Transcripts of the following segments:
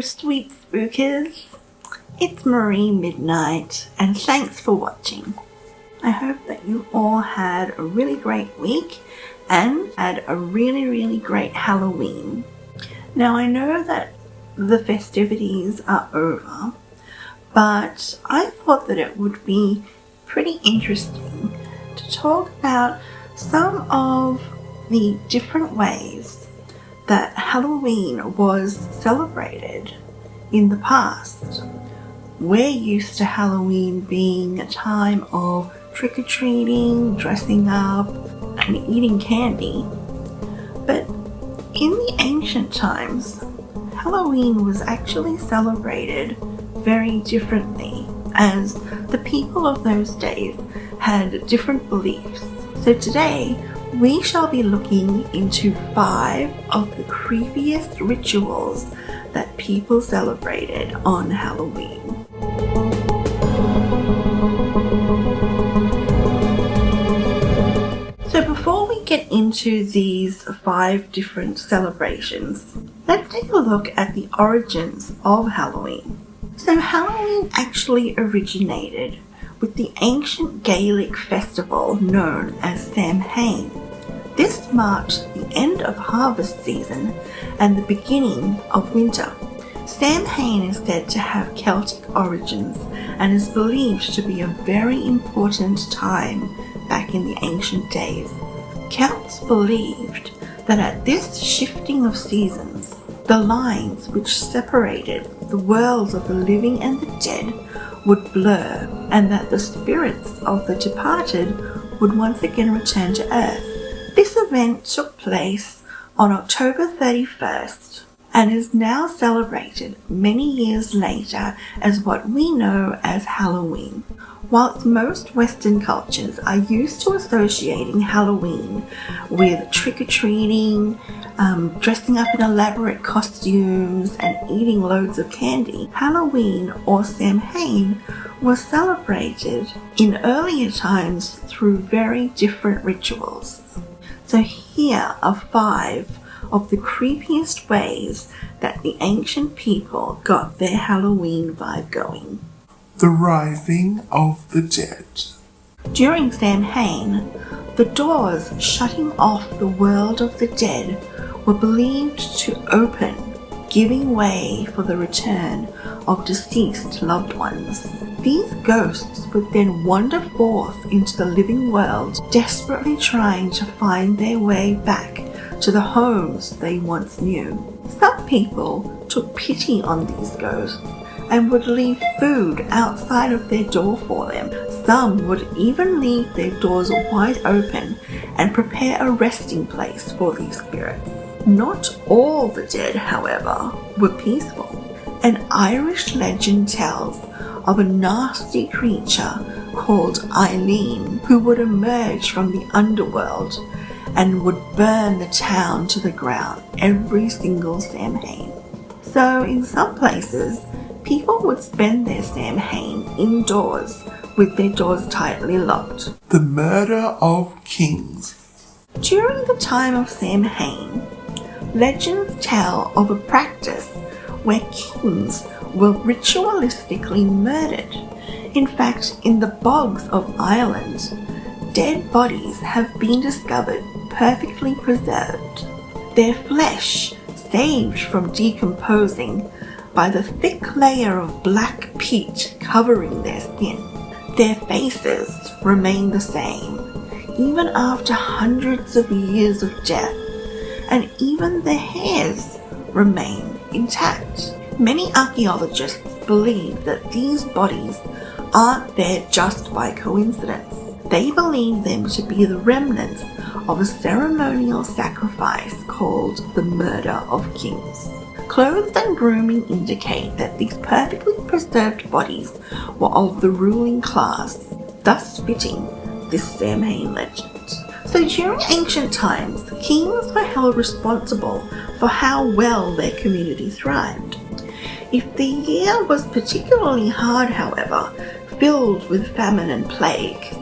sweet spookers, it's Marie Midnight and thanks for watching. I hope that you all had a really great week and had a really great Halloween. Now I know that the festivities are over, but I thought that it would be pretty interesting to talk about some of the different ways that Halloween was celebrated in the past. We're used to Halloween being a time of trick-or-treating, dressing up, and eating candy. But in the ancient times, Halloween was actually celebrated very differently, as the people of those days had different beliefs. So today, we shall be looking into 5 of the creepiest rituals that people celebrated on Halloween. So before we get into these 5 different celebrations, let's take a look at the origins of Halloween. So Halloween actually originated with the ancient Gaelic festival known as Samhain. This marked the end of harvest season and the beginning of winter. Samhain is said to have Celtic origins and is believed to be a very important time back in the ancient days. Celts believed that at this shifting of seasons, the lines which separated the worlds of the living and the dead would blur, and that the spirits of the departed would once again return to earth. This event took place on October 31st and is now celebrated many years later as what we know as Halloween. Whilst most Western cultures are used to associating Halloween with trick-or-treating, dressing up in elaborate costumes and eating loads of candy, Halloween or Samhain was celebrated in earlier times through very different rituals. So here are 5 of the creepiest ways that the ancient people got their Halloween vibe going. The rising of the dead. During Samhain, the doors shutting off the world of the dead were believed to open, giving way for the return of deceased loved ones. These ghosts would then wander forth into the living world, desperately trying to find their way back to the homes they once knew. Some people took pity on these ghosts and would leave food outside of their door for them. Some would even leave their doors wide open and prepare a resting place for these spirits. Not all the dead, however, were peaceful. An Irish legend tells of a nasty creature called Eileen who would emerge from the underworld and would burn the town to the ground every single Samhain. So in some places, people would spend their Samhain indoors with their doors tightly locked. The murder of kings. During the time of Samhain, legends tell of a practice where kings were ritualistically murdered. In fact, in the bogs of Ireland, dead bodies have been discovered perfectly preserved. Their flesh saved from decomposing by the thick layer of black peat covering their skin. Their faces remain the same, even after hundreds of years of death, and even their hairs remain intact. Many archaeologists believe that these bodies aren't there just by coincidence. They believe them to be the remnants of a ceremonial sacrifice called the murder of kings. Clothes and grooming indicate that these perfectly preserved bodies were of the ruling class, thus fitting this Samhain legend. So during ancient times, kings were held responsible for how well their community thrived. If the year was particularly hard, however, filled with famine and plague,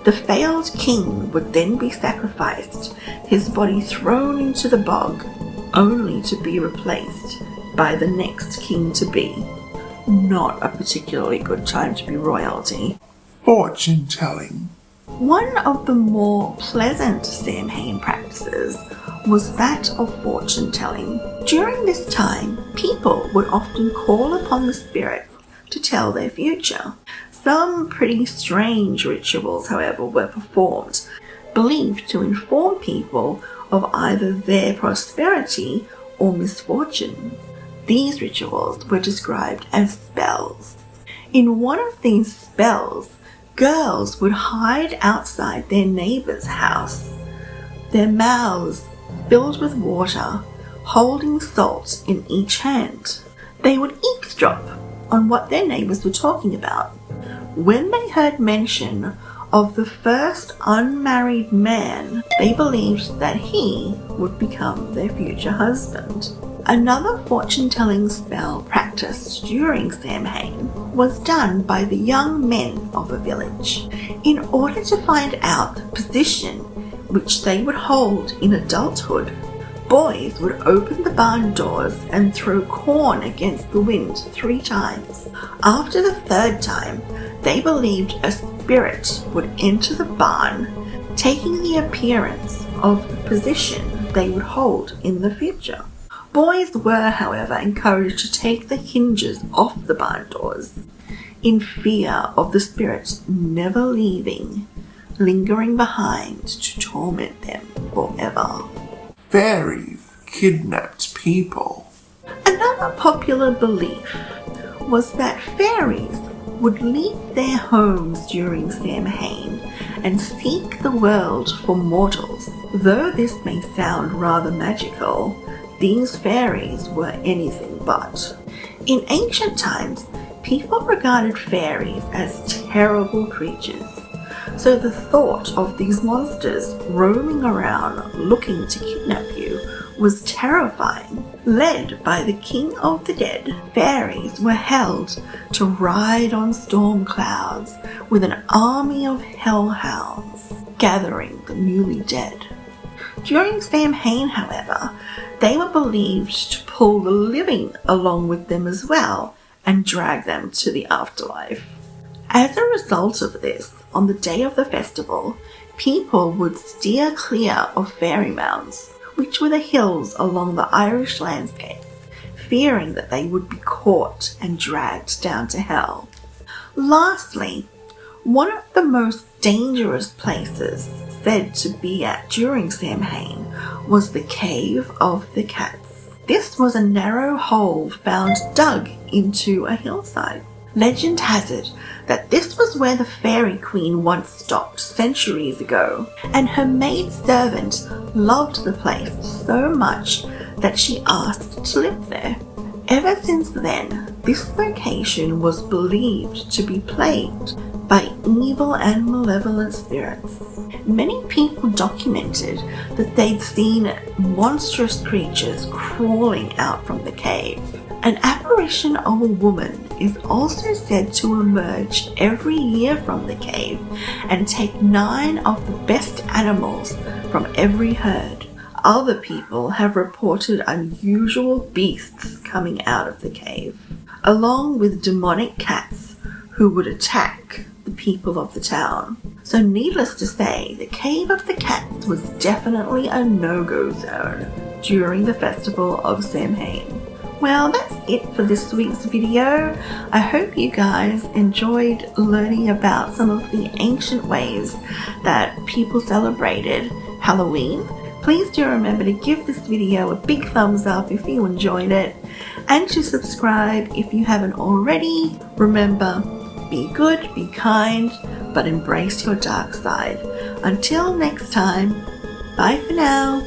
the failed king would then be sacrificed, his body thrown into the bog, only to be replaced by the next king-to-be. Not a particularly good time to be royalty. Fortune telling. One of the more pleasant Samhain practices was that of fortune telling. During this time, people would often call upon the spirits to tell their future. Some pretty strange rituals, however, were performed, believed to inform people of either their prosperity or misfortune. These rituals were described as spells. In one of these spells, girls would hide outside their neighbor's house, their mouths filled with water, holding salt in each hand. They would eavesdrop on what their neighbors were talking about. When they heard mention of the first unmarried man, they believed that he would become their future husband. Another fortune-telling spell practiced during Samhain was done by the young men of a village. In order to find out the position which they would hold in adulthood, boys would open the barn doors and throw corn against the wind 3 times. After the 3rd time, they believed a spirit would enter the barn, taking the appearance of the position they would hold in the future. Boys were, however, encouraged to take the hinges off the barn doors, in fear of the spirits never leaving, lingering behind to torment them forever. Fairies kidnapped people. Another popular belief was that fairies would leave their homes during Samhain and seek the world for mortals. Though this may sound rather magical, these fairies were anything but. In ancient times, people regarded fairies as terrible creatures, so the thought of these monsters roaming around looking to kidnap you was terrifying. Led by the king of the dead, fairies were held to ride on storm clouds with an army of hellhounds gathering the newly dead. During Samhain, however, they were believed to pull the living along with them as well and drag them to the afterlife. As a result of this, on the day of the festival, people would steer clear of fairy mounds, which were the hills along the Irish landscape, fearing that they would be caught and dragged down to hell. Lastly, one of the most dangerous places said to be at during Samhain was the Cave of the Cats. This was a narrow hole found dug into a hillside. Legend has it that this was where the fairy queen once stopped centuries ago, and her maidservant loved the place so much that she asked to live there. Ever since then, this location was believed to be plagued by evil and malevolent spirits. Many people documented that they'd seen monstrous creatures crawling out from the cave. An apparition of a woman is also said to emerge every year from the cave and take 9 of the best animals from every herd. Other people have reported unusual beasts coming out of the cave, along with demonic cats who would attack the people of the town. So needless to say, the Cave of the Cats was definitely a no-go zone during the festival of Samhain. Well, that's it for this week's video. I hope you guys enjoyed learning about some of the ancient ways that people celebrated Halloween. Please do remember to give this video a big thumbs up if you enjoyed it, and to subscribe if you haven't already. Remember, be good, be kind, but embrace your dark side. Until next time, bye for now.